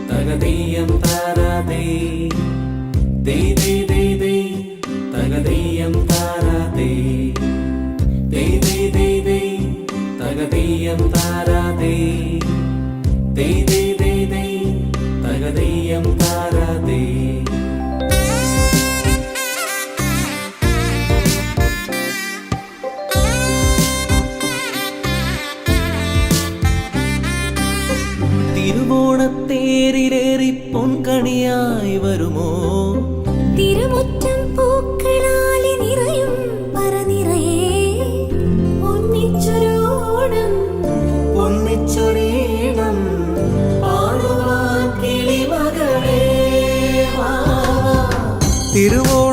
തകതീയം താരാതേ തകതീയം താരാതേ തകതീയം താരാതേ തകതീയം താരാതേ. തിരുവോണത്തേരിലേറി പൊൻകണിയായി വരുമോ തിരുമുറ്റം പൂക്കളാലി നിറയും പറനിറയേ ഒന്നിച്ചൊരോണം ഒന്നിച്ചൊരീണം പാടുവാൻ കിളിമകളേ. തിരുവോണ